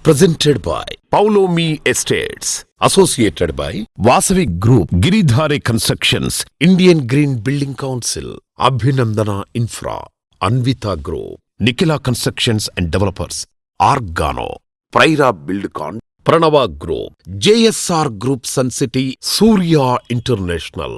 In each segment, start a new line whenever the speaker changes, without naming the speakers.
Presented by Paulomi Estates. Associated by Vasavi Group, Giridhare Constructions, Indian Green Building Council, Abhinandana Infra, Anvita Group, Nikila Constructions and Developers, Argano, Praira Buildcon, Pranava Group, JSR Group Sun City, Surya International.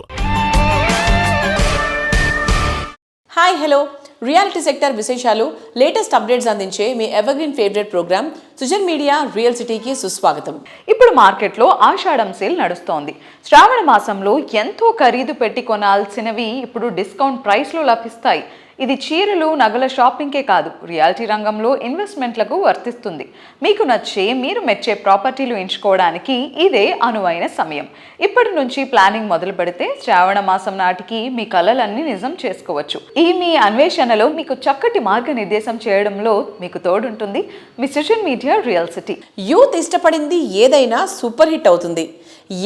Hi hello reality sector విశేషాలు latest updates అందించే మీ evergreen favourite programme Sujan media real సిటీకి సుస్వాగతం.
ఇప్పుడు మార్కెట్లో ఆషాఢం sale నడుస్తోంది. శ్రావణ మాసంలో ఎంతో ఖరీదు పెట్టి కొనాల్సినవి ఇప్పుడు డిస్కౌంట్ ప్రైస్లో లభిస్తాయి. ఇది చీరలు నగల షాపింగ్కే కాదు, రియాలిటీ రంగంలో ఇన్వెస్ట్మెంట్లకు వర్తిస్తుంది. మీకు నచ్చే మీరు మెచ్చే ప్రాపర్టీలు ఎంచుకోవడానికి ఇదే అనువైన సమయం. ఇప్పటి నుంచి ప్లానింగ్ మొదలు పెడితే శ్రావణ మాసం నాటికి మీ కలలన్నీ నిజం చేసుకోవచ్చు. ఈ మీ అన్వేషణలో మీకు చక్కటి మార్గనిర్దేశం చేయడంలో మీకు తోడుంటుంది మీ Sujan media real city.
Youth ఇష్టపడింది ఏదైనా సూపర్ హిట్ అవుతుంది.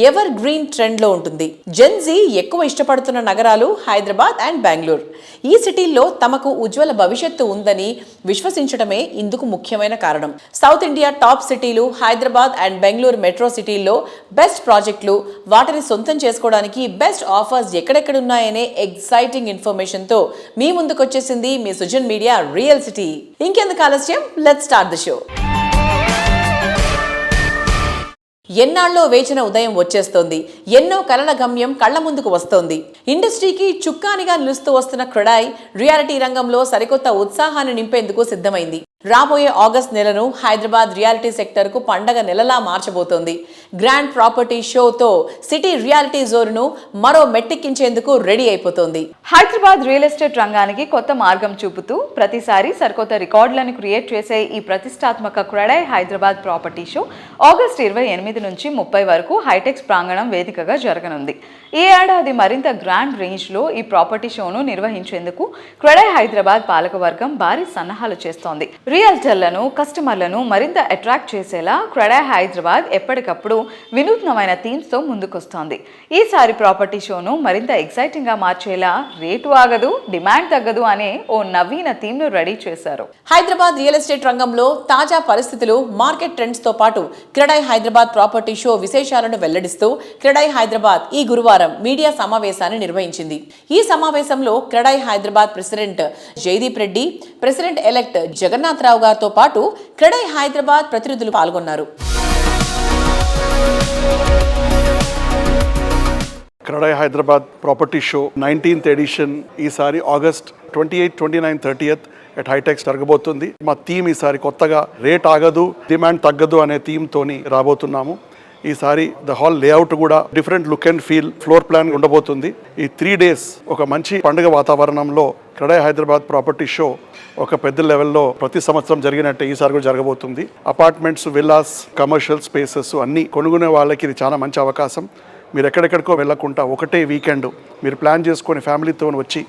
ఎవర్ గ్రీన్ ట్రెండ్లో ఉంటుంది. జెన్జీ ఎక్కువ ఇష్టపడుతున్న నగరాలు హైదరాబాద్ అండ్ బెంగళూరు. ఈ సిటీల్లో తమకు ఉజ్వల భవిష్యత్తు ఉందని విశ్వసించడమే ఇందుకు ముఖ్యమైన కారణం. సౌత్ ఇండియా టాప్ సిటీలు హైదరాబాద్ అండ్ బెంగళూరు మెట్రో సిటీల్లో బెస్ట్ ప్రాజెక్టులు, వాటిని సొంతం చేసుకోవడానికి బెస్ట్ ఆఫర్స్ ఎక్కడెక్కడున్నాయనే ఎగ్జైటింగ్ ఇన్ఫర్మేషన్తో మీ ముందుకు వచ్చేసింది మీ సుజన్ మీడియా రియల్ సిటీ. ఇంకెందుకు ఆలస్యం, లెట్స్ స్టార్ట్ ది షో. ఎన్నాళ్ళో వేచిన ఉదయం వచ్చేస్తోంది. ఎన్నో కలల గమ్యం కళ్ల ముందుకు వస్తోంది. ఇండస్ట్రీకి చుక్కానిగా నిలుస్తూ వస్తున్న క్రెడాయ్ రియాలిటీ రంగంలో సరికొత్త ఉత్సాహాన్ని నింపేందుకు సిద్ధమైంది. రాబోయే ఆగస్ట్ నెలను హైదరాబాద్ రియాలిటీ సెక్టర్కు పండగ నెలలా మార్చబోతోంది. గ్రాండ్ ప్రాపర్టీ షోతో సిటీ రియాలిటీ జోన్ను మరో మెట్టెక్కించేందుకు రెడీ అయిపోతోంది.
హైదరాబాద్ రియల్ ఎస్టేట్ రంగానికి కొత్త మార్గం చూపుతూ ప్రతిసారి సరికొత్త రికార్డులను క్రియేట్ చేసే ఈ ప్రతిష్టాత్మక CREDAI Hyderabad property show August 28 నుంచి 30 వరకు హైటెక్స్ ప్రాంగణం వేదికగా జరగనుంది. ఈ ఏడాది మరింత గ్రాండ్ రేంజ్లో ఈ ప్రాపర్టీ షోను నిర్వహించేందుకు క్రెడాయ్ హైదరాబాద్ పాలకవర్గం భారీ సన్నాహాలు చేస్తోంది. రియల్టర్లను, కస్టమర్లను మరింత అట్రాక్ట్ చేసేలా క్రెడాయ్ హైదరాబాద్ ఎప్పటికప్పుడు వినూత్నమైన థీమ్స్తో ముందుకొస్తోంది. ఈసారి ప్రాపర్టీ షోను మరింత ఎక్సైటింగ్గా మార్చేలా రేటు ఆగదు, డిమాండ్ తగ్గదు అనే ఓ నవీన థీమ్ను రెడీ చేశారు.
హైదరాబాద్ రియల్ ఎస్టేట్ రంగంలో తాజా పరిస్థితులు, మార్కెట్ ట్రెండ్స్తో పాటు క్రెడాయ్ హైదరాబాద్ ప్రాపర్టీ షో విశేషాలను వెల్లడిస్తూ క్రెడాయ్ హైదరాబాద్ ఈ గురువారం మీడియా సమావేశాన్ని నిర్వహించింది. ఈ సమావేశంలో CREDAI Hyderabad president Jaydeep Reddy, president elect Jagannath Rao గారితో పాటు క్రెడాయ్ హైదరాబాద్ ప్రతినిధులు పాల్గొన్నారు.
CREDAI Hyderabad property show 19th edition ఈసారి ఆగస్ట్ 28, 29, 30th ఎట్ హైటెక్స్ జరగబోతుంది. మా థీమ్ ఈసారి కొత్తగా రేట్ ఆగదు, డిమాండ్ తగ్గదు అనే థీమ్తోని రాబోతున్నాము. ఈసారి ద హాల్ లేఅవుట్ కూడా different look and feel, floor plan ఉండబోతుంది. ఈ 3 days ఒక మంచి పండుగ వాతావరణంలో క్రెడాయ్ హైదరాబాద్ ప్రాపర్టీ షో ఒక పెద్ద లెవెల్లో ప్రతి సంవత్సరం జరిగినట్టే ఈసారి కూడా జరగబోతుంది. అపార్ట్మెంట్స్, విల్లాస్, కమర్షియల్ స్పేసెస్ అన్నీ కొనుక్కునే వాళ్ళకి ఇది చాలా మంచి అవకాశం. మీరు ఎక్కడెక్కడికో వెళ్ళకుండా ఒకటే వీకెండ్ మీరు ప్లాన్ చేసుకొని ఫ్యామిలీతో వచ్చి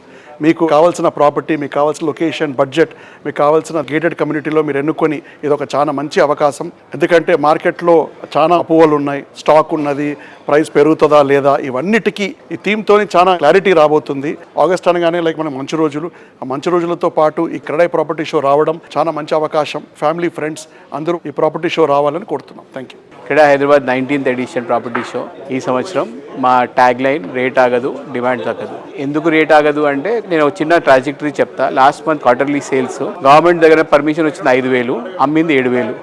మీకు కావాల్సిన ప్రాపర్టీ, మీకు కావాల్సిన లొకేషన్, బడ్జెట్, మీకు కావాల్సిన గేటెడ్ కమ్యూనిటీలో మీరు ఎన్నుకొని ఇది ఒక చాలా మంచి అవకాశం. ఎందుకంటే మార్కెట్లో చాలా అపోహలు ఉన్నాయి, స్టాక్ ఉన్నది, ప్రైస్ పెరుగుతుందా లేదా, ఇవన్నిటికీ ఈ థీమ్తో చాలా క్లారిటీ రాబోతుంది. ఆగస్ట్ అనగానే మనకు మంచి రోజులు, ఆ మంచి రోజులతో పాటు ఈ క్రెడాయ్ ప్రాపర్టీ షో రావడం చాలా మంచి అవకాశం. ఫ్యామిలీ, ఫ్రెండ్స్ అందరూ ఈ ప్రాపర్టీ షో రావాలని కోరుతున్నాం. Thank you.
CREDAI Hyderabad 19th edition property show ఈ సంవత్సరం మా ట్యాగ్ లైన్ రేట్ ఆగదు, డిమాండ్ తగ్గదు. ఎందుకు రేట్ ఆగదు అంటే నేను ఒక చిన్న ట్రాజెక్టరీ చెప్తా. Last month quarterly sales government దగ్గర పర్మిషన్ వచ్చింది 5,000, అమ్మింది 7,000.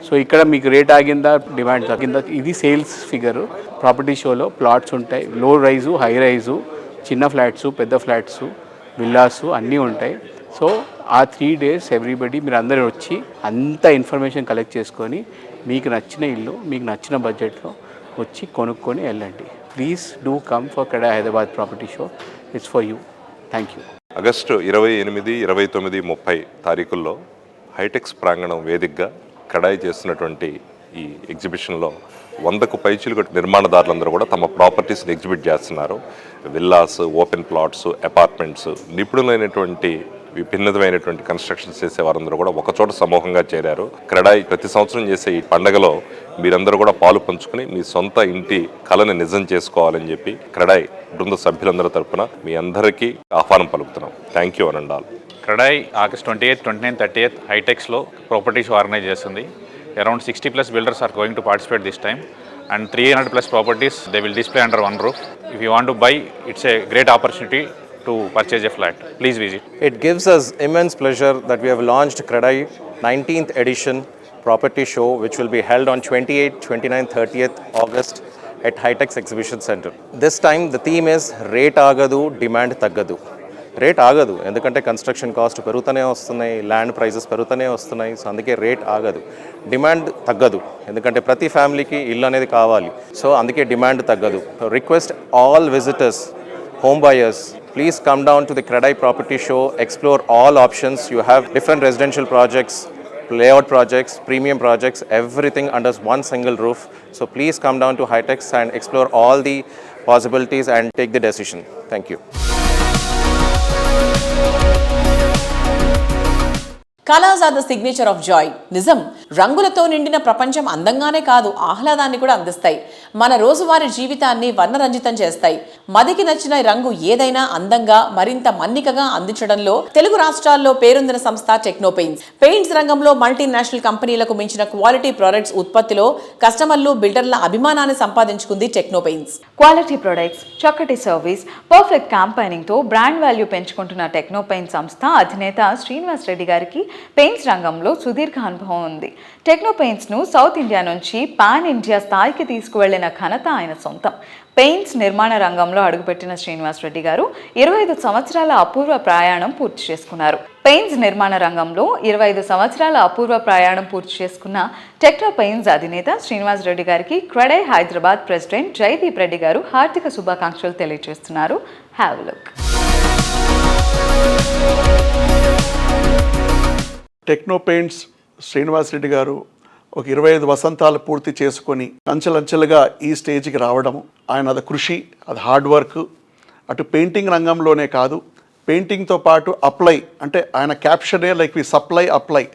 సో ఇక్కడ మీకు రేట్ ఆగిందా, డిమాండ్ తగ్గిందా, ఇది సేల్స్ ఫిగర్. ప్రాపర్టీ షోలో ప్లాట్స్ ఉంటాయి, లో రైజు, హై రైజు, చిన్న ఫ్లాట్స్, పెద్ద ఫ్లాట్స్, విల్లాస్ అన్నీ ఉంటాయి. సో ఆ 3 days ఎవ్రీబడి మీరు అందరూ వచ్చి అంత ఇన్ఫర్మేషన్ కలెక్ట్ చేసుకొని మీకు నచ్చిన ఇల్లు, మీకు నచ్చిన బడ్జెట్లో వచ్చి కొనుక్కొని వెళ్ళండి. Please do come for CREDAI Hyderabad property show. It's for you. Thank you.
August 28, 29, 30 తారీఖుల్లో హైటెక్స్ ప్రాంగణం వేదికగా క్రెడాయ్ చేస్తున్నటువంటి ఈ ఎగ్జిబిషన్లో 100కు పైచిలుకు నిర్మాణదారులందరూ కూడా తమ ప్రాపర్టీస్ని ఎగ్జిబిట్ చేస్తున్నారు. విల్లాస్, ఓపెన్ ప్లాట్స్, అపార్ట్మెంట్స్, నిపుణులైనటువంటి విభిన్నమైనటువంటి కన్స్ట్రక్షన్స్ చేసే వారందరూ కూడా ఒకచోట సమూహంగా చేరారు. క్రెడాయ్ ప్రతి సంవత్సరం చేసే ఈ పండుగలో మీరందరూ కూడా పాలు పంచుకుని మీ సొంత ఇంటి కళని నిజం చేసుకోవాలని చెప్పి క్రెడాయ్ బృంద సభ్యులందరి తరపున మీ అందరికీ ఆహ్వానం పలుకుతున్నాం. థ్యాంక్ యూ అనండాల్.
క్రెడాయ్ ఆగస్ట్ 28, 29, 30 హైటెక్స్లో ప్రాపర్టీ షో ఆర్గనైజ్ చేస్తుంది. Around 60 plus builders are going to participate this time, and 300 plus properties they will display under one roof. If you want to buy, it's a great opportunity to purchase a flat. Please visit.
It gives us immense pleasure that we have launched CREDAI 19th edition property show, which will be held on 28th, 29th, 30th August at Hightex Exhibition Center. This time the theme is Rate Agadu, Demand Taggadu. Rate ఆగదు, ఎందుకంటే construction cost పెరుగుతూనే వస్తున్నాయి, land prices పెరుగుతూనే వస్తున్నాయి. So అందుకే rate ఆగదు. Demand తగ్గదు, ఎందుకంటే ప్రతి ఫ్యామిలీకి ఇల్లు అనేది కావాలి. సో అందుకే డిమాండ్ తగ్గదు. Request all visitors, home buyers, please come down to the CREDAI property show, explore all options. You have different residential projects, layout projects, premium projects, everything under one single roof. So please come down to Hightex and explore all the possibilities and take the decision. Thank you.
Colours are the signature of joy. నిజం, రంగులతో నిండిన ప్రపంచం అందంగానే కాదు, ఆహ్లాదాన్ని కూడా అందిస్తాయి. మన రోజువారీ జీవితాన్ని వర్ణరంజితం చేస్తాయి. మదికి నచ్చిన రంగు ఏదైనా అందంగా, మరింత మన్నికగా అందించడంలో తెలుగు రాష్ట్రాల్లో పేరొందిన సంస్థ టెక్నో పెయింట్స్. పెయింట్స్ రంగంలో మల్టీనేషనల్ కంపెనీలకు మించిన క్వాలిటీ ప్రొడక్ట్స్ ఉత్పత్తిలో కస్టమర్లు, బిల్డర్ల అభిమానాన్ని సంపాదించుకుంది టెక్నో పెయింట్స్.
క్వాలిటీ ప్రొడక్ట్స్, చక్కటి సర్వీస్, పర్ఫెక్ట్ క్యాంపెయినింగ్తో బ్రాండ్ వాల్యూ పెంచుకుంటున్న టెక్నో పెయింట్స్ సంస్థ అధినేత శ్రీనివాస్ రెడ్డి గారికి పెయింట్స్ రంగంలో సుదీర్ఘ అనుభవం ఉంది. టెక్నో పెయింట్స్ను సౌత్ ఇండియా నుంచి పాన్ ఇండియా స్థాయికి తీసుకువెళ్లిన ఘనత ఆయన సొంతం. పెయింట్స్ నిర్మాణ రంగంలో అడుగుపెట్టిన శ్రీనివాస్ రెడ్డి గారు 25 సంవత్సరాల అపూర్వ ప్రయాణం పూర్తి చేసుకున్నారు. పెయింట్స్ నిర్మాణ రంగంలో 25 సంవత్సరాల అపూర్వ ప్రయాణం పూర్తి చేసుకున్న టెక్నో పెయింట్స్ అధినేత శ్రీనివాస్ రెడ్డి గారికి క్రెడై హైదరాబాద్ ప్రెసిడెంట్ జైదీప్ రెడ్డి గారు హార్దిక శుభాకాంక్షలు తెలియజేస్తున్నారు. Have a look.
Techno paints Srinivas Reddy గారు ఒక 25 వసంతాలు పూర్తి చేసుకొని అంచెలంచెలుగా ఈ స్టేజ్కి రావడము, ఆయన అది కృషి, అది హార్డ్ వర్క్. అటు పెయింటింగ్ రంగంలోనే కాదు, పెయింటింగ్తో పాటు అప్లై, అంటే ఆయన క్యాప్షనే లైక్ వి సప్లై అప్లై,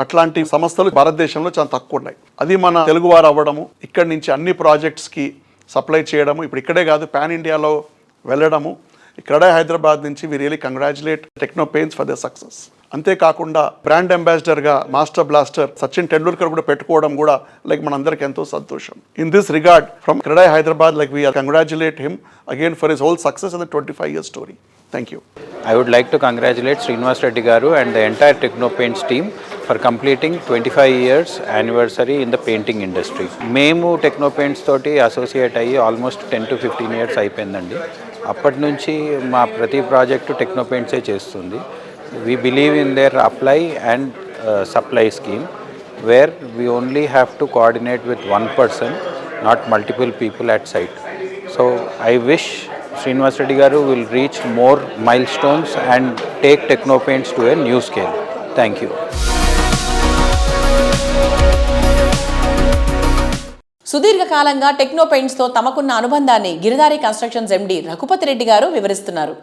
అట్లాంటి సంస్థలు భారతదేశంలో చాలా తక్కువ ఉన్నాయి. అది మన తెలుగువారు అవ్వడము, ఇక్కడి నుంచి అన్ని ప్రాజెక్ట్స్కి సప్లై చేయడము, ఇప్పుడు ఇక్కడే కాదు పాన్ ఇండియాలో వెళ్ళడము. క్రెడై హైదరాబాద్ నుంచి we really congratulate Techno Paints for the success. అంతేకాకుండా బ్రాండ్ అంబాసిడర్గా మాస్టర్ బ్లాస్టర్ సచిన్ టెండూల్కర్ కూడా పెట్టుకోవడం కూడా లైక్ మనందరికి ఎంతో సంతోషం. In this regard from CREDAI Hyderabad like we congratulate him again for his whole success in the 25 year story. Thank you.
I would like to congratulate Srinivas Reddy Garu and the entire Techno Paints team for completing 25 years anniversary in the painting industry. మేము techno paints తోటి associate అయ్యి almost 10 to 15 years అయిపోయిందండి. అప్పటి నుంచి మా ప్రతి project techno పెయింట్సే చేస్తుంది. We believe in their apply and supply scheme, where we only have to coordinate with one person, not multiple people at site. So I wish Srinivas Reddy Garu will reach more milestones and take Techno Paints to a new scale. Thank you.
సుదీర్ఘకాలంగా Techno పెయింట్స్తో తమకున్న అనుబంధాన్ని Giridhari constructions MD Raghupathi Reddy గారు వివరిస్తున్నారు.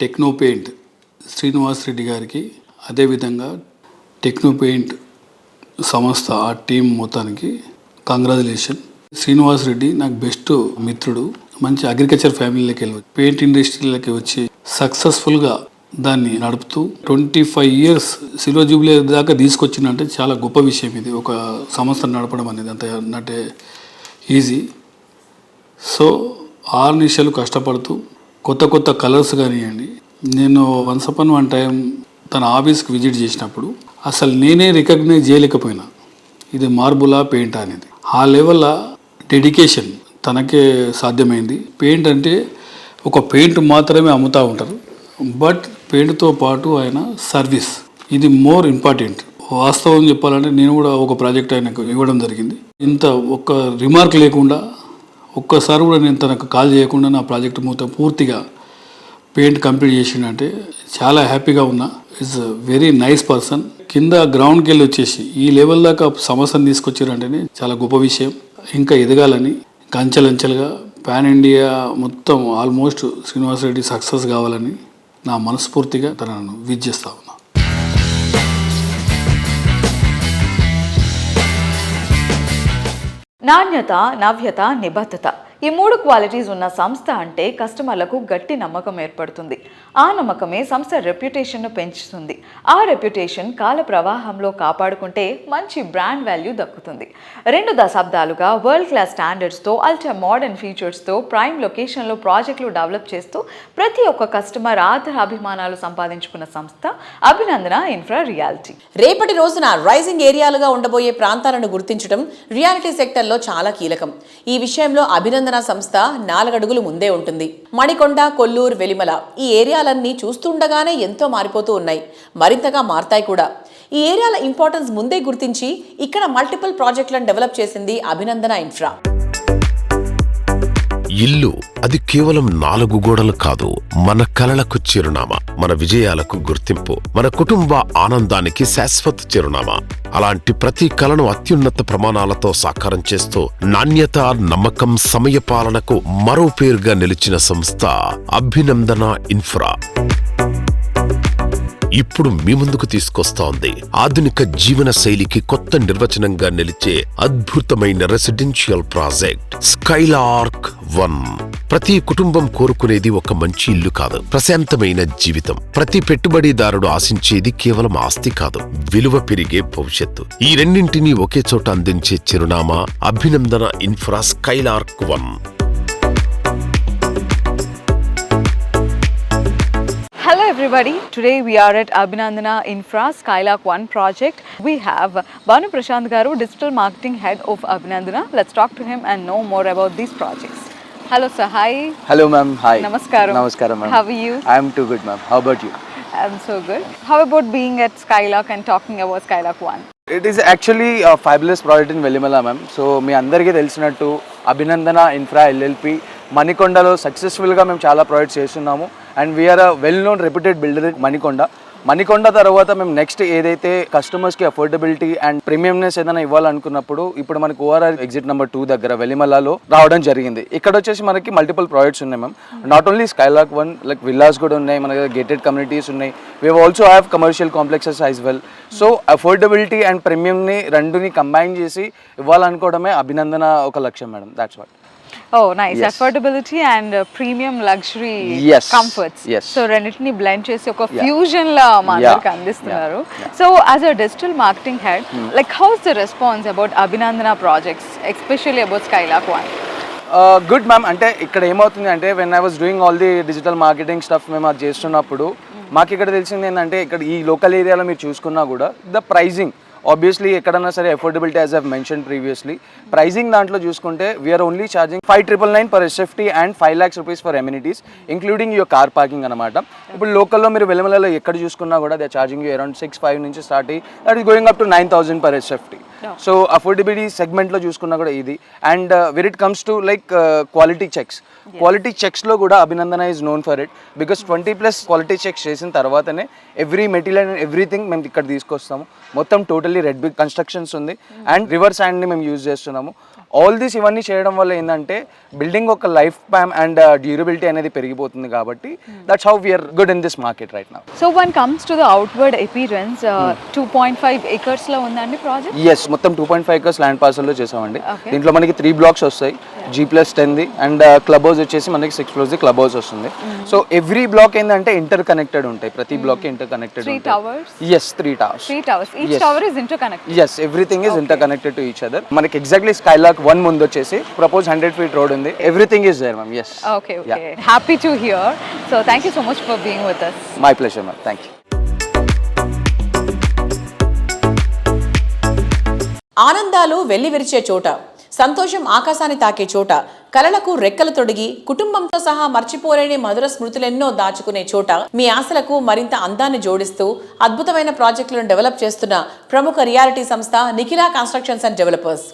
Techno paint Srinivas Reddy గారికి, అదేవిధంగా techno paint సంస్థ ఆ టీం మొత్తానికి కంగ్రాచులేషన్. శ్రీనివాస్ రెడ్డి నాకు బెస్ట్ మిత్రుడు. మంచి అగ్రికల్చర్ ఫ్యామిలీలోకి వెళ్ళి పెయింట్ ఇండస్ట్రీలోకి వచ్చి సక్సెస్ఫుల్గా దాన్ని నడుపుతూ 25 years సిల్వర్ జూబ్లీ దాకా తీసుకొచ్చిందంటే చాలా గొప్ప విషయం. ఇది ఒక సంస్థను నడపడం అనేది అంత అంటే ఈజీ. సో 6 నిమిషాలు కష్టపడుతూ కొత్త కొత్త కలర్స్ కానివ్వండి. నేను వన్స్ అపాన్ వన్ టైం తన ఆఫీస్కి విజిట్ చేసినప్పుడు అసలు నేనే రికగ్నైజ్ చేయలేకపోయినా ఇది మార్బులా పెయింట్ అనేది. ఆ లెవెల్లో డెడికేషన్ తనకే సాధ్యమైంది. పెయింట్ అంటే ఒక పెయింట్ మాత్రమే అమ్ముతూ ఉంటారు, బట్ పెయింట్తో పాటు ఆయన సర్వీస్, ఇది మోర్ ఇంపార్టెంట్. వాస్తవం చెప్పాలంటే నేను కూడా ఒక ప్రాజెక్ట్ ఆయనకు ఇవ్వడం జరిగింది. ఇంత ఒక్క రిమార్క్ లేకుండా, ఒక్కసారి కూడా నేను తనకు కాల్ చేయకుండా నా ప్రాజెక్ట్ మొత్తం పూర్తిగా పెయింట్ కంప్లీట్ చేసిందంటే చాలా హ్యాపీగా ఉన్నా. It's very nice person. కింద గ్రౌండ్కి వెళ్ళి వచ్చేసి ఈ లెవెల్ దాకా సమస్యను తీసుకొచ్చారంటేనే చాలా గొప్ప విషయం. ఇంకా ఎదగాలని, ఇంకా అంచెలంచెలుగా పాన్ ఇండియా మొత్తం ఆల్మోస్ట్ శ్రీనివాస్ రెడ్డి సక్సెస్ కావాలని నా మనస్ఫూర్తిగా తనను విజ్ చేస్తా ఉన్నా.
నాణ్యత, నవ్యత, నిబద్ధత ఈ 3 క్వాలిటీస్ ఉన్న సంస్థ అంటే కస్టమర్లకు గట్టి నమ్మకం ఏర్పడుతుంది. ఆ నమ్మకమే సంస్థ రెప్యుటేషన్ను పెంచుతుంది. ఆ రెప్యుటేషన్ కాల ప్రవాహంలో కాపాడుకుంటే మంచి బ్రాండ్ వాల్యూ దక్కుతుంది. 2 దశాబ్దాలుగా వరల్డ్ క్లాస్ స్టాండర్డ్స్తో అల్ట్రా మోడర్న్ ఫీచర్స్తో ప్రైమ్ లొకేషన్లో ప్రాజెక్టులు డెవలప్ చేస్తూ ప్రతి ఒక్క కస్టమర్ ఆదరాభిమానాలు సంపాదించుకున్న సంస్థ అభినందన ఇన్ఫ్రా రియాలిటీ.
రేపటి రోజున రైజింగ్ ఏరియాలుగా ఉండబోయే ప్రాంతాలను గుర్తించడం రియాలిటీ సెక్టర్లో చాలా కీలకం. ఈ విషయంలో అభినందన సంస్థ 4 అడుగులు ముందే ఉంటుంది. మణికొండ, కొల్లూరు, వెలిమల ఈ ఏరియాలన్నీ చూస్తుండగానే ఎంతో మారిపోతూ ఉన్నాయి, మరింతగా మారతాయి కూడా. ఈ ఏరియాల ఇంపార్టెన్స్ ముందే గుర్తించి ఇక్కడ మల్టిపుల్ ప్రాజెక్టులను డెవలప్ చేసింది అభినందన ఇన్ఫ్రా.
ఇల్లు అది కేవలం 4 గోడలు కాదు, మన కలలకు చిరునామా, మన విజయాలకు గుర్తింపు, మన కుటుంబ ఆనందానికి శాశ్వత చిరునామా. అలాంటి ప్రతి కలను అత్యున్నత ప్రమాణాలతో సాకారం చేస్తూ నాణ్యత, నమ్మకం, సమయపాలనకు మరో పేరుగా నిలిచిన సంస్థ అభినందన ఇన్ఫ్రా ఇప్పుడు మీ ముందుకు తీసుకొస్తోంది ఆధునిక జీవన శైలికి కొత్త నిర్వచనంగా నిలిచే అద్భుతమైన రెసిడెన్షియల్ ప్రాజెక్ట్ స్కైలార్క్ 1. ప్రతి కుటుంబం కోరుకునేది ఒక మంచి ఇల్లు కాదు, ప్రశాంతమైన జీవితం. ప్రతి పెట్టుబడిదారుడు ఆశించేది కేవలం ఆస్తి కాదు, విలువ పెరిగే భవిష్యత్తు. ఈ రెండింటినీ ఒకే చోట అందించే చిరునామా అభినందన infra Skylark 1.
Hello everybody, today we are at Abhinandana Infra Skylark 1 project. We have Banu Prashant Garu, Digital Marketing Head of Abhinandana. Let's talk to him and know more about these projects. Hello sir, hi.
Hello ma'am, hi.
Namaskaram.
Namaskaram ma'am.
How are you?
I am too good ma'am. How about you?
I'm so good. How about being at Skylark and talking about Skylark 1?
It is actually a fabulous project in Velimala ma'am. So మీ అందరికీ తెలిసినట్టు అభినందన infra LLP మణికొండలో సక్సెస్ఫుల్గా మేము చాలా projects చేస్తున్నాము. And we are a well known reputed builder Manikonda తర్వాత మేము next ఏదైతే కస్టమర్స్కి అఫోర్డబిలిటీ అండ్ ప్రీమియంనెస్ ఏదైనా ఇవ్వాలనుకున్నప్పుడు ఇప్పుడు మనకు ఓఆర్ఆర్ ఎగ్జిట్ నెంబర్ 2 దగ్గర వెలిమలలో రావడం జరిగింది. ఇక్కడ వచ్చేసి మనకి multiple projects ma'am not. Only ఓన్లీ స్కైలార్క్ 1, లైక్ విల్లాస్ కూడా ఉన్నాయి, మన దగ్గర గేటెడ్ కమ్యూనిటీస్ ఉన్నాయి. We also have commercial complexes as well. So affordability and ప్రీమియంని రెండుని కంబైన్ చేసి ఇవ్వాలనుకోవడమే అభినందన ఒక లక్ష్యం madam. That's what.
Oh, nice.
Yes.
Affordability and premium luxury
Yes.
comforts.
Yes.
So రెండింటిని blend చేసి ఒక fusion లా మా అందరికి అందిస్తున్నారు. So as a digital marketing head, like how's the response about Abhinandana projects, especially about Skylark 1?
Good ma'am. అంటే ఇక్కడ ఏమవుతుంది అంటే when I was doing all the digital marketing stuff మేము అది చేస్తున్నప్పుడు మాకు ఇక్కడ తెలిసింది ఏంటంటే ఇక్కడ ఈ లోకల్ ఏరియాలో మీరు చూసుకున్నా కూడా ద ప్రైజింగ్ ఆబ్వియస్లీ ఎక్కడన్నా సరే affordability as I've mentioned previously pricing దాంట్లో చూసుకుంటే we are only charging 5,999 per SFT and 5 lakhs rupees for amenities including your car parking అనమాట. ఇప్పుడు లోకల్లో మీరు వెలిమలలో ఎక్కడ చూసుకున్నా కూడా దే ఛార్జింగ్ యూ అరౌండ్ 6,500 నుంచి స్టార్ట్ అయ్యి that is going up to 9,000 per SFT. So affordability సెగ్మెంట్లో చూసుకున్నా కూడా ఇది. And where it comes to like quality చెక్స్లో కూడా Abhinandana is known for it because 20+ quality checks చేసిన తర్వాతనే ఎవ్రీ మెటీరియల్ అండ్ ఎవ్రీథింగ్ మేము ఇక్కడ తీసుకొస్తాము. మొత్తం టోటల్లీ రెడ్ బిగ్ కన్స్ట్రక్షన్స్ ఉంది అండ్ రివర్ శాండ్ని మేము యూజ్ చేస్తున్నాము. ఆల్ దీస్ ఇవన్నీ చేయడం వల్ల ఏంటంటే బిల్డింగ్ ఒక లైఫ్ స్పాన్ అండ్ డ్యూరబిలిటీ అనేది పెరిగిపోతుంది కాబట్టి that's how we are good in this market right now.
So one comes to the outward appearance 2.5 acres లో ఉందండి ప్రాజెక్ట్?
ఎస్, మొత్తం 2.5 acres ల్యాండ్ పార్సల్లో చేసామండి. దీంట్లో మనకి 3 blocks వస్తాయి, G+10ది అండ్ క్లబ్ హౌస్ వచ్చేసి మనకి 6 floors ది క్లబ్ హౌస్ వస్తుంది. సో ఎవ్రీ బ్లాక్ ఏంటంటే ఇంటర్ కనెక్టెడ్ ఉంటాయి, ప్రతి block interconnected.
3 towers?
Yes, 3 towers.
Each tower is interconnected?
Yes, everything is interconnected to each other. మనకి ఎగ్జాక్ట్లీ Skylark 1 ముందు వచ్చేసి propose 100 feet road ఉంది. Everything is there ma'am. Yes.
Okay. Happy to hear. So thank you so much for being with us.
My pleasure ma'am. Thank you.
ఆనందాలు వెల్లివిరిచే చోట, సంతోషం ఆకాశాన్ని తాకే చోట, కలలకు రెక్కలు తొడిగి కుటుంబంతో సహా మర్చిపోలేని మధుర స్మృతులెన్నో దాచుకునే చోట మీ ఆశలకు మరింత అందాన్ని జోడిస్తూ అద్భుతమైన ప్రాజెక్టులను డెవలప్ చేస్తున్న ప్రముఖ రియాలిటీ సంస్థ నిఖిలా కన్స్ట్రక్షన్స్ అండ్ డెవలపర్స్.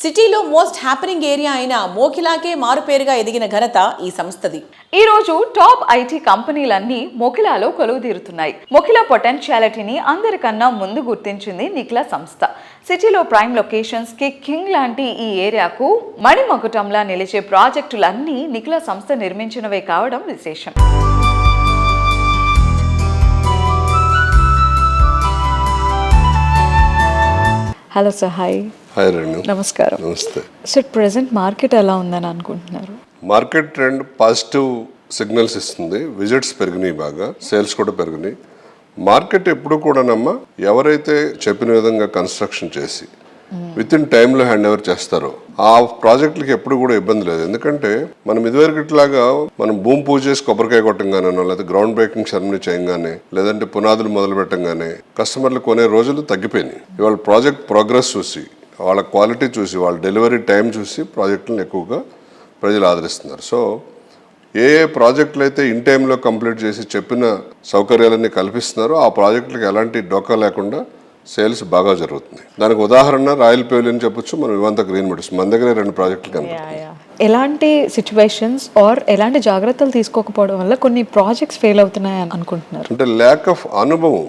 సిటీలో మోస్ట్ హ్యాపెనింగ్ ఏరియా అయిన మోకిలాకే మారుపేరుగా ఎదిగిన ఘనత ఈ సంస్థది.
ఈ రోజు టాప్ ఐటీ కంపెనీలన్నీ మొకిలాలో కొలువుదీరుతున్నాయి. మొకిలా పొటెన్షియాలిటీని అందరికన్నా ముందు గుర్తించింది నిఖిలా సంస్థ. సిటీలో ప్రైమ్ లొకేషన్స్ కి కింగ్ లాంటి ఈ ఏరియాకు మణిమకుటంలా నిలిచే ప్రాజెక్టులన్నీ నిఖిలా సంస్థ నిర్మించినవే కావడం విశేషం. Hello sir, hi.
Hi Renu.
నమస్కారం.
నమస్తే.
సార్, ప్రెసెంట్ మార్కెట్ ఎలా ఉందని అనుకుంటున్నారు?
మార్కెట్ ట్రెండ్ పాజిటివ్ సిగ్నల్స్ ఇస్తుంది. విజిట్స్ పెరిగినాయి, బాగా సేల్స్ కూడా పెరిగినాయి. మార్కెట్ ఎప్పుడు కూడానమ్మా ఎవరైతే చెప్పిన విధంగా కన్స్ట్రక్షన్ చేసి విత్ ఇన్ టైంలో హ్యాండ్ ఓవర్ చేస్తారో ఆ ప్రాజెక్టులకి ఎప్పుడు కూడా ఇబ్బంది లేదు. ఎందుకంటే మనం ఇదివరకట్లాగా మనం భూమి పూజ చేసి కొబ్బరికాయ కొట్టంగానో లేదా గ్రౌండ్ బ్రేకింగ్ సెరమనీ చేయగానే లేదంటే పునాదులు మొదలు పెట్టంగానే కస్టమర్లు కొనే రోజులు తగ్గిపోయినాయి. ఇవాళ ప్రాజెక్ట్ ప్రోగ్రెస్ చూసి, వాళ్ళ క్వాలిటీ చూసి, వాళ్ళ డెలివరీ టైం చూసి ప్రాజెక్టులను ఎక్కువగా ప్రజలు ఆదరిస్తున్నారు. సో ఏ ప్రాజెక్టులు అయితే ఇన్ టైంలో కంప్లీట్ చేసి చెప్పిన సౌకర్యాలన్నీ కల్పిస్తున్నారో ఆ ప్రాజెక్టులకు ఎలాంటి డోకా లేకుండా సేల్స్ బాగా జరుగుతుంది. దానికి ఉదాహరణ రాయల్ పెవిలియన్ చెప్పొచ్చు, మనం ఇవంతా గ్రీన్ మెడల్స్ మన దగ్గర 2 ప్రాజెక్టులు కనిపిస్తున్నాయి.
ఎలాంటి సిచ్యువేషన్స్ ఆర్ ఎలాంటి జాగ్రత్తలు తీసుకోకపోవడం వల్ల కొన్ని ప్రాజెక్ట్స్ ఫెయిల్ అవుతున్నాయి అనుకుంటున్నారు?
అంటే ల్యాక్ ఆఫ్ అనుభవం,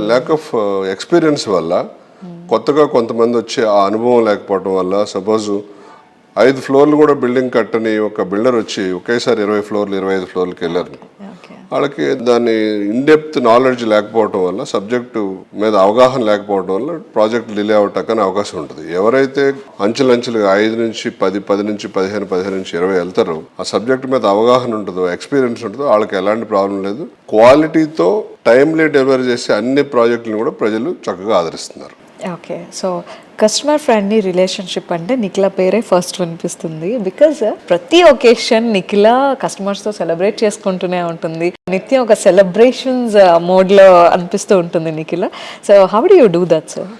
ల్యాక్ ఆఫ్ ఎక్స్పీరియన్స్ వల్ల, కొత్తగా కొంతమంది వచ్చి ఆ అనుభవం లేకపోవడం వల్ల, సపోజ్ 5 ఫ్లోర్లు కూడా బిల్డింగ్ కట్టని ఒక బిల్డర్ వచ్చి ఒకేసారి 20 ఫ్లోర్లు 25 ఫ్లోర్లకి వెళ్ళారు. వాళ్ళకి దాని ఇన్డెప్త్ నాలెడ్జ్ లేకపోవడం వల్ల, సబ్జెక్టు మీద అవగాహన లేకపోవడం వల్ల ప్రాజెక్ట్ డిలే అవటానికి అవకాశం ఉంటుంది. ఎవరైతే అంచెలంచెలుగా 5 నుంచి 10, 10 నుంచి 15, 15 నుంచి 20 వెళ్తారో, ఆ సబ్జెక్ట్ మీద అవగాహన ఉంటుందో, ఎక్స్పీరియన్స్ ఉంటుందో, వాళ్ళకి ఎలాంటి ప్రాబ్లం లేదు. క్వాలిటీతో టైమ్లీ డెలివరీ చేసే అన్ని ప్రాజెక్టులను కూడా ప్రజలు చక్కగా ఆదరిస్తున్నారు.
Okay, so customer friendly relationship అంటే నిఖిల పేరే ఫస్ట్ వినిపిస్తుంది. బికాజ్ ప్రతి ఒకేషన్ నిఖిల కస్టమర్స్తో సెలబ్రేట్ చేసుకుంటూనే ఉంటుంది. నిత్యం ఒక సెలబ్రేషన్స్ మోడ్లో అనిపిస్తూ ఉంటుంది Nikhila. So how do you do that sir?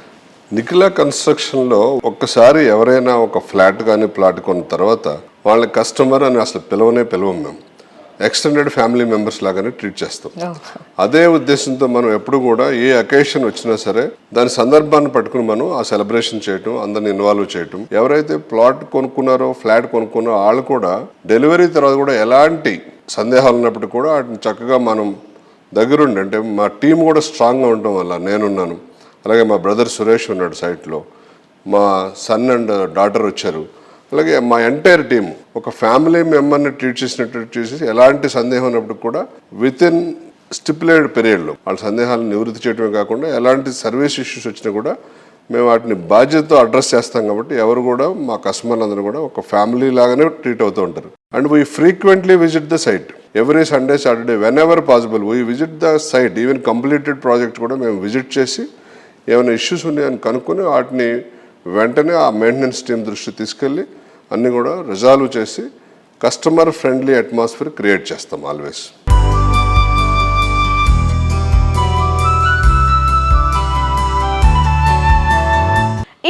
Nikhila కన్స్ట్రక్షన్లో ఒక్కసారి ఎవరైనా ఒక ఫ్లాట్ కానీ ప్లాట్ కొన్న తర్వాత వాళ్ళ కస్టమర్ అని అసలు పిలవం మేము. ఎక్స్టెండెడ్ ఫ్యామిలీ మెంబర్స్ లాగానే ట్రీట్ చేస్తాం. అదే ఉద్దేశంతో మనం ఎప్పుడు కూడా ఏ అకేషన్ వచ్చినా సరే దాని సందర్భాన్ని పట్టుకుని మనం ఆ సెలబ్రేషన్ చేయటం, అందరిని ఇన్వాల్వ్ చేయటం. ఎవరైతే ప్లాట్ కొనుక్కున్నారో, ఫ్లాట్ కొనుక్కున్నారో వాళ్ళు కూడా డెలివరీ తర్వాత కూడా ఎలాంటి సందేహాలు ఉన్నప్పుడు కూడా వాటిని చక్కగా మనం దగ్గరుండి, అంటే మా టీం కూడా స్ట్రాంగ్గా ఉండటం వల్ల నేనున్నాను, అలాగే మా బ్రదర్ సురేష్ ఉన్నాడు సైట్లో, మా సన్ అండ్ డాటర్ వచ్చారు, అలాగే మా ఎంటైర్ టీమ్ ఒక ఫ్యామిలీ మెంబర్ని ట్రీట్ చేసినట్టు చేసి ఎలాంటి సందేహం ఉన్నప్పుడు కూడా విత్ ఇన్ స్టిపులేటెడ్ పీరియడ్లో వాళ్ళ సందేహాలను నివృత్తి చేయడమే కాకుండా ఎలాంటి సర్వీస్ ఇష్యూస్ వచ్చినా కూడా మేము వాటిని బాధ్యతతో అడ్రస్ చేస్తాం. కాబట్టి ఎవరు కూడా మా కస్టమర్లు అందరూ కూడా ఒక ఫ్యామిలీ లాగానే ట్రీట్ అవుతూ ఉంటారు. And we frequently visit the site every Sunday, Saturday, whenever possible we visit the site. Even completed project కూడా మేము విజిట్ చేసి ఏమైనా ఇష్యూస్ ఉన్నాయని కనుక్కొని వాటిని వెంటనే ఆ మెయింటెనెన్స్ టీం దృష్టి తీసుకెళ్ళి అన్నీ కూడా రిజాల్వ్ చేసి కస్టమర్ ఫ్రెండ్లీ అట్మాస్ఫియర్ క్రియేట్ చేస్తాం ఆల్వేస్.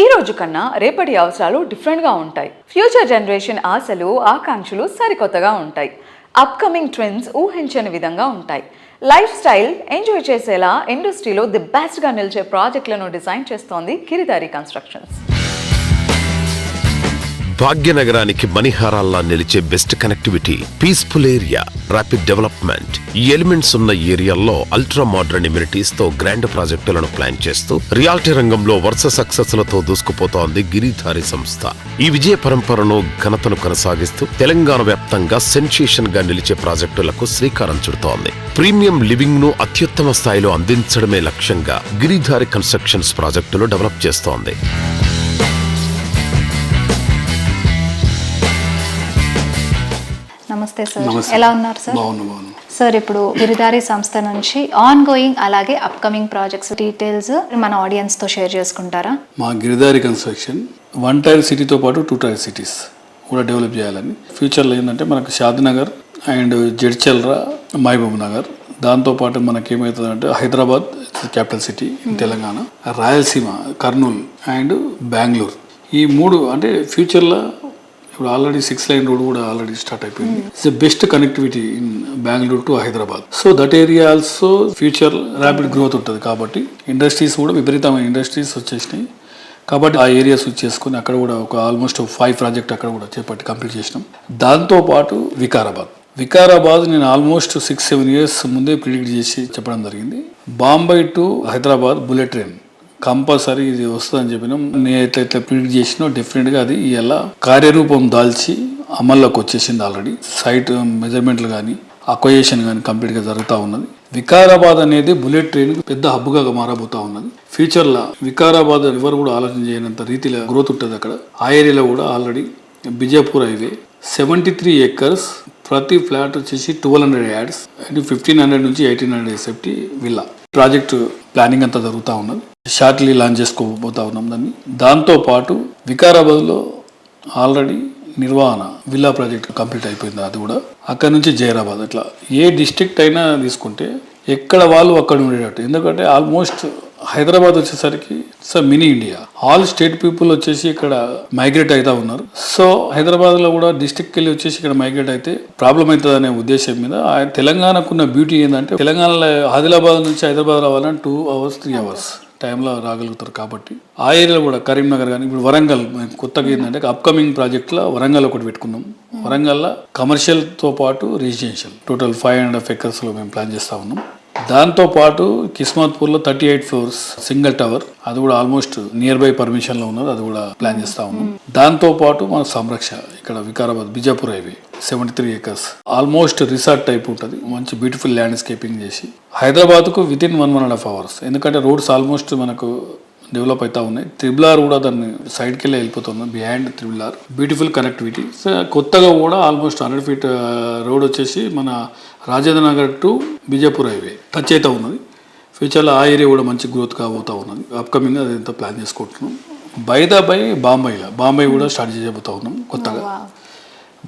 ఈ రోజు కన్నా రేపటి అవసరాలు డిఫరెంట్గా ఉంటాయి. ఫ్యూచర్ జనరేషన్ ఆశలు, ఆకాంక్షలు సరికొత్తగా ఉంటాయి. అప్కమింగ్ ట్రెండ్స్ ఊహించని విధంగా ఉంటాయి. లైఫ్ స్టైల్ ఎంజాయ్ చేసేలా ఇండస్ట్రీలో ది బెస్ట్గా నిలిచే ప్రాజెక్టులను డిజైన్ చేస్తోంది గిరిధారి కన్స్ట్రక్షన్స్.
భాగ్యనగరానికి మణిహారాల్లా నిలిచే best connectivity, peaceful area, rapid development. ఈ ఎలిమెంట్స్ ఉన్న ఏరియాల్లో అల్ట్రా మోడర్న్ ఎమ్యూనిటీస్ తో గ్రాండ్ ప్రాజెక్టులను ప్లాన్ చేస్తూ రియాలిటీ రంగంలో వరుస సక్సెస్ లతో దూసుకుపోతోంది గిరిధారి సంస్థ. ఈ విజయ పరంపరను ఘనతను కొనసాగిస్తూ తెలంగాణ వ్యాప్తంగా సెన్సేషన్ గా నిలిచే ప్రాజెక్టులకు శ్రీకారం చుడుతోంది. ప్రీమియం లివింగ్ ను అత్యుత్తమ స్థాయిలో అందించడమే లక్ష్యంగా గిరిధారి కన్స్ట్రక్షన్స్ ప్రాజెక్టులు డెవలప్ చేస్తోంది.
నమస్తే సార్, ఎలా ఉన్నారు సార్?
బాగున్నాను.
సార్, ఇప్పుడు గిరిధారి సంస్థ నుంచి ఆన్ గోయింగ్ అలాగే అప్కమింగ్ ప్రాజెక్ట్స్ డీటెయిల్స్ మన ఆడియన్స్తో షేర్ చేసుకుంటారా?
మా గిరిధారి కన్స్ట్రక్షన్ 1 టైర్ సిటీతో పాటు 2 టైర్ సిటీస్ కూడా డెవలప్ చేయాలని. ఫ్యూచర్లో ఏంటంటే మనకు షాద్నగర్ అండ్ జడ్చల్రా, మహబూబ్ నగర్, దాంతోపాటు మనకి ఏమవుతుందంటే Hyderabad capital city Telangana, Rayalaseema, Kurnool and Bengaluru. ఈ 3 అంటే ఫ్యూచర్లో ఇప్పుడు ఆల్రెడీ 6 లైన్ రోడ్ కూడా ఆల్రెడీ స్టార్ట్ అయిపోయింది. It's the best connectivity in Bengaluru to Hyderabad. So that area also future rapid growth ఉంటుంది. కాబట్టి ఇండస్ట్రీస్ కూడా విపరీతమైన ఇండస్ట్రీస్ వచ్చేసినాయి. కాబట్టి ఆ ఏరియా స్విచ్ చేసుకుని అక్కడ కూడా ఒక ఆల్మోస్ట్ 5 ప్రాజెక్ట్ అక్కడ కూడా చేపట్టి కంప్లీట్ చేసినాం. దాంతోపాటు వికారాబాద్ నేను ఆల్మోస్ట్ 6-7 ఇయర్స్ ముందే ప్రిడిక్ట్ చేసి చెప్పడం జరిగింది. Bombay to Hyderabad bullet train compulsory ఇది వస్తుందని చెప్పినాం. నేను ఎట్లయితే ప్రిడిక్ట్ చేసినా డెఫినెట్గా అది ఇలా కార్యరూపం దాల్చి అమల్లోకి వచ్చేసింది. ఆల్రెడీ సైట్ మెజర్మెంట్లు కానీ అక్వైజేషన్ కానీ కంప్లీట్గా జరుగుతూ ఉన్నది. వికారాబాద్ అనేది బుల్లెట్ ట్రైన్ పెద్ద హబ్గా మారబోతూ ఉన్నది. ఫ్యూచర్లో వికారాబాద్ ఎవరు కూడా ఆలోచన చేయనంత రీతిలో గ్రోత్ ఉంటుంది అక్కడ. ఆ ఏరియాలో కూడా ఆల్రెడీ బిజాపూర్ హైవే 73 acres, ప్రతి ఫ్లాట్ వచ్చేసి 1200 యాడ్స్ అండ్ 1500 నుంచి 1800 ఎస్ఎఫ్టీ విల్లా. ప్రాజెక్ట్ ప్లానింగ్ అంతా జరుగుతూ ఉన్నది. షార్ట్లీ లాంచ్ చేసుకోబోతా ఉన్నాం దాన్ని. దాంతోపాటు వికారాబాద్లో ఆల్రెడీ నిర్వహణ విల్లా ప్రాజెక్ట్ కంప్లీట్ అయిపోయింది. అది కూడా అక్కడ నుంచి జైరాబాద్, అట్లా ఏ డిస్ట్రిక్ట్ అయినా తీసుకుంటే ఎక్కడ వాళ్ళు అక్కడ ఉండేటట్టు. ఎందుకంటే ఆల్మోస్ట్ హైదరాబాద్ వచ్చేసరికి mini India, all state people వచ్చేసి ఇక్కడ మైగ్రేట్ అవుతా ఉన్నారు. సో హైదరాబాద్లో కూడా డిస్ట్రిక్ట్కి వెళ్ళి వచ్చేసి ఇక్కడ మైగ్రేట్ అయితే ప్రాబ్లం అవుతుంది అనే ఉద్దేశం మీద తెలంగాణకున్న బ్యూటీ ఏంటంటే తెలంగాణలో ఆదిలాబాద్ నుంచి హైదరాబాద్ రావాలని 2 hours 3 hours టైంలో రాగలుగుతారు. కాబట్టి ఆ ఏరియాలో కూడా కరీంనగర్ కానీ ఇప్పుడు వరంగల్ కొత్తగా ఏంటంటే అప్కమింగ్ ప్రాజెక్ట్లో వరంగల్ ఒకటి పెట్టుకున్నాం. వరంగల్లో కమర్షియల్తో పాటు రెసిడెన్షియల్ టోటల్ 5.5 acresలో మేము ప్లాన్ చేస్తూ ఉన్నాం. దాంతోపాటు కిస్మత్పూర్లో 38 floors సింగిల్ టవర్, అది కూడా ఆల్మోస్ట్ నియర్ బై పర్మిషన్లో ఉన్నది, అది కూడా ప్లాన్ చేస్తూ ఉన్నాం. దాంతోపాటు మన సంరక్ష ఇక్కడ Vikarabad Bijapur highway 73 acres almost resort type ఉంటుంది. మంచి బ్యూటిఫుల్ ల్యాండ్స్కేపింగ్ చేసి హైదరాబాద్కు వితిన్ 1.5 hours, ఎందుకంటే రోడ్స్ ఆల్మోస్ట్ మనకు డెవలప్ అవుతా ఉన్నాయి. త్రిబుల్ కూడా దాన్ని సైడ్కి వెళ్ళి వెళ్ళిపోతుంది, బిహైండ్ త్రిబుల్ బ్యూటిఫుల్ కనెక్టివిటీ. కొత్తగా కూడా ఆల్మోస్ట్ 100 feet రోడ్ వచ్చేసి మన Rajendra Nagar to Bijapur highway touch అవుతూ ఉన్నది. ఫ్యూచర్లో ఆ ఏరియా కూడా మంచి గ్రోత్ కాబోతూ ఉన్నది. అప్కమింగ్ అదంతా ప్లాన్ చేసుకుంటున్నాం. బాంబే కూడా స్టార్ట్ చేయబోతా ఉన్నాం కొత్తగా.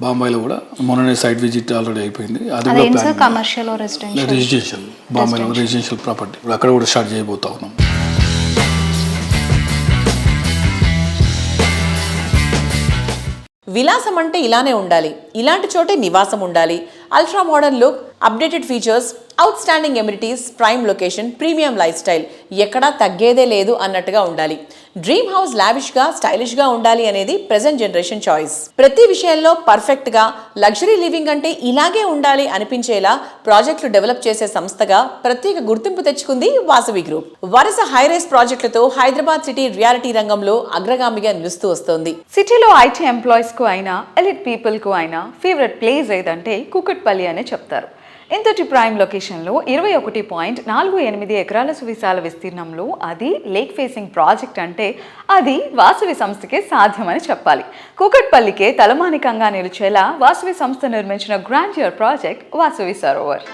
బాంబేలో కూడా మొన్ననే సైట్ విజిట్ ఆల్రెడీ అయిపోయింది. అది కూడా
కమర్షియల్
రెసిడెన్షియల్, బాంబేలో రెసిడెన్షియల్ ప్రాపర్టీ అక్కడ కూడా స్టార్ట్ చేయబోతా ఉన్నాం.
విలాసం అంటే ఇలానే ఉండాలి, ఇలాంటి చోటే నివాసం ఉండాలి. Ultra modern look, updated features, out standing amenities, prime location, premium life style, ఎక్కడా తగ్గేదే లేదు అన్నట్టుగా ఉండాలి. డ్రీమ్ హౌస్ లావిష్గా, స్టైలిష్గా ఉండాలి అనేది ప్రెజెంట్ జనరేషన్ చాయిస్. ప్రతి విషయంలో పర్ఫెక్ట్గా, లగ్జరీ లివింగ్ అంటే ఇలాగే ఉండాలి అనిపించేలా ప్రాజెక్టులు డెవలప్ చేసే సంస్థగా ప్రత్యేక గుర్తింపు తెచ్చుకుంది వాసవి గ్రూప్. వరుస హైరైజ్ ప్రాజెక్టులతో హైదరాబాద్ సిటీ రియాలిటీ రంగంలో అగ్రగామిగా నిలుస్తూ వస్తోంది.
సిటీలో ఐటీ ఎంప్లాయీస్కు అయినా, ఎలిట్ పీపుల్కు అయినా ఫేవరెట్ ప్లేస్ ఏదంటే కూకట్పల్లి అనే చెప్తారు. ఇంతటి ప్రైమ్ లొకేషన్లో 21.48 ఎకరాల సువిశాల విస్తీర్ణంలో, అది లేక్ ఫేసింగ్ ప్రాజెక్ట్ అంటే అది వాసవి సంస్థకే సాధ్యమని చెప్పాలి. కూకట్పల్లికే తలమానికంగా నిలిచేలా వాసవి సంస్థ నిర్మించిన గ్రాండియర్ ప్రాజెక్ట్ వాసవి సరోవర్.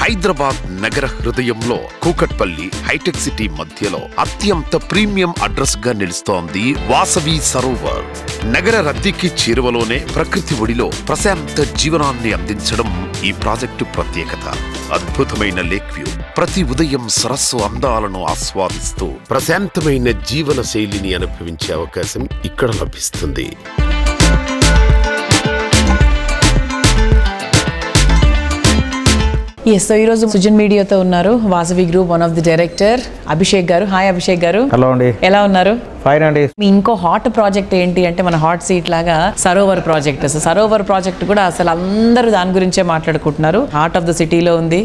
హైదరాబాద్ నగర హృదయంలో కూకట్పల్లి హైటెక్ సిటీ మధ్యలో అత్యంత ప్రీమియం అడ్రస్ గా నిలుస్తోంది వాసవి సరోవర్. నగర రద్దీకి చేరువలోనే ప్రకృతి ఒడిలో ప్రశాంత జీవనాన్ని అందించడం ఈ ప్రాజెక్టు ప్రత్యేకత. అద్భుతమైన లేక్ వ్యూ, ప్రతి ఉదయం సరస్సు అందాలను ఆస్వాదిస్తూ ప్రశాంతమైన జీవన శైలిని అనుభవించే అవకాశం ఇక్కడ లభిస్తుంది.
సో ఈరోజు సుజన్ మీడియాతో ఉన్నారు Vasavi group one of the director Abhishek గారు. హాయ్ అభిషేక్ గారు.
హలో అండి.
ఎలా ఉన్నారు?
ఫైన్ అండి.
మీ ఇంకో హాట్ ప్రాజెక్ట్ ఏంటి అంటే మన హాట్ సీట్ లాగా సరోవర్ ప్రాజెక్ట్. సరోవర్ ప్రాజెక్ట్ కూడా అసలు అందరూ దాని గురించే మాట్లాడుకుంటున్నారు. హార్ట్ ఆఫ్ ద సిటీలో ఉంది.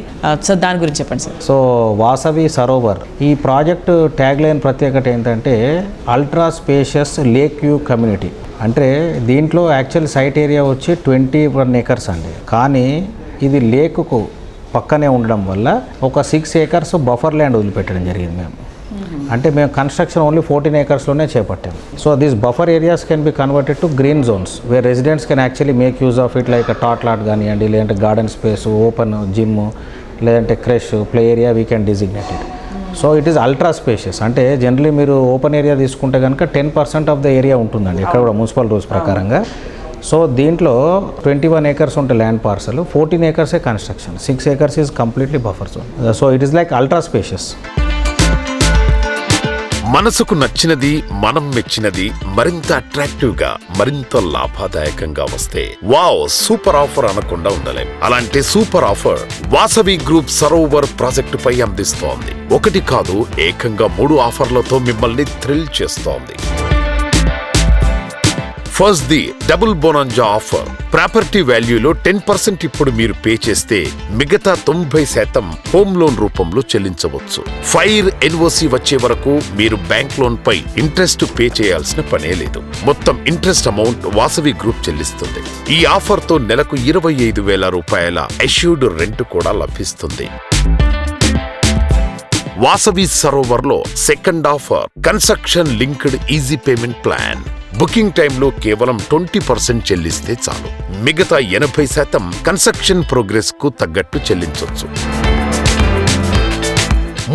సో దాని గురించి చెప్పండి సార్.
సో వాసవి సరోవర్ ఈ ప్రాజెక్ట్ ట్యాగ్ లైన్ ప్రత్యేకత ఏంటంటే ultra spacious lake view community. అంటే దీంట్లో యాక్చువల్ సైట్ ఏరియా వచ్చి 21 acres అండి. కానీ ఇది లేకుకు పక్కనే ఉండడం వల్ల ఒక 6 acres బఫర్ ల్యాండ్ వదిలిపెట్టడం జరిగింది మేము. అంటే మేము కన్స్ట్రక్షన్ ఓన్లీ 14 acresలోనే చేపట్టాము. So these buffer areas can be converted to green zones where residents can actually make use of it, like tot lot కానివ్వండి, లేదంటే గార్డెన్ స్పేస్, ఓపెన్ జిమ్, లేదంటే creche, play area we can designate it. So it is ultra spacious. అంటే generally మీరు open area తీసుకుంటే కనుక 10% of the area ఉంటుందండి ఇక్కడ కూడా మున్సిపల్ రూల్స్ ప్రకారంగా. సో దీంట్లో 21 acres ఉంటే land parcel, 14 acres construction, 6 acres is completely buffer zone. So it is like ultra spacious.
మనసుకు నచ్చినది, మనం మెచ్చినది మరింత అట్రాక్టివ్ గా, మరింత లాభదాయకంగా వస్తే వావ్ సూపర్ ఆఫర్ అనకుండా ఉండలేం. అలాంటి super offer Vasavi group Sarovar project పై అందిస్తోంది. ఒకటి కాదు, ఏకంగా 3 ఆఫర్లతో మిమ్మల్ని థ్రిల్ చేస్తోంది. First the double bonanza offer. Property వాల్యూలో 10% ఇప్పుడు మీరు పే చేస్తే మిగతా 90% హోమ్ లోన్ రూపంలో చెల్లించవచ్చు. ఫైర్ ఎన్ఓసి వచ్చే వరకు మీరు బ్యాంక్ లోన్ పై ఇంట్రెస్ట్ పే చేయాల్సిన పనే లేదు. మొత్తం ఇంట్రెస్ట్ అమౌంట్ వాసవి గ్రూప్ చెల్లిస్తుంది. ఈ ఆఫర్ తో నెలకు 25,000 రూపాయల అష్యూర్డ్ రెంట్ కూడా లభిస్తుంది. వాసవి సరోవర్ లో second offer construction linked easy payment plan. Booking టైంలో కేవలం 20% చెల్లిస్తే చాలు. మిగతా 80% కన్స్ట్రక్షన్ ప్రోగ్రెస్ కు తగ్గట్టు చెల్లించొచ్చు.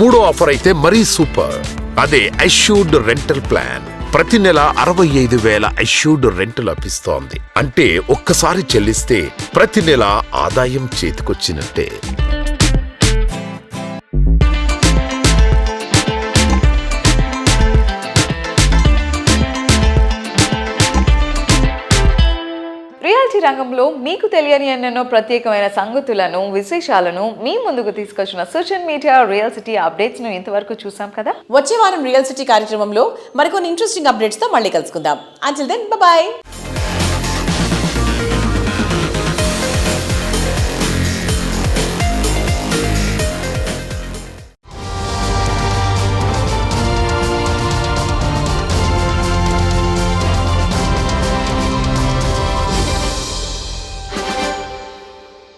మూడో ఆఫర్ అయితే మరీ సూపర్. అదే అష్యూర్డ్ రెంటల్ ప్లాన్. ప్రతి నెల 65,000 అష్యూర్డ్ రెంట్ లభిస్తోంది. అంటే ఒక్కసారి చెల్లిస్తే ప్రతి నెల ఆదాయం చేతికొచ్చినట్టే.
రియాలిటీ రంగంలో మీకు తెలియని ఎన్నెన్నో ప్రత్యేకమైన సంగతులను, విశేషాలను మీ ముందుకు తీసుకొచ్చిన social media real city updates ను ఇంతవరకు చూసాం కదా.
వచ్చే వారం రియల్ సిటీ కార్యక్రమంలో మరికొన్ని ఇంట్రెస్టింగ్ అప్డేట్స్ తో మళ్ళీ కలుసుకుందాం. Until then by.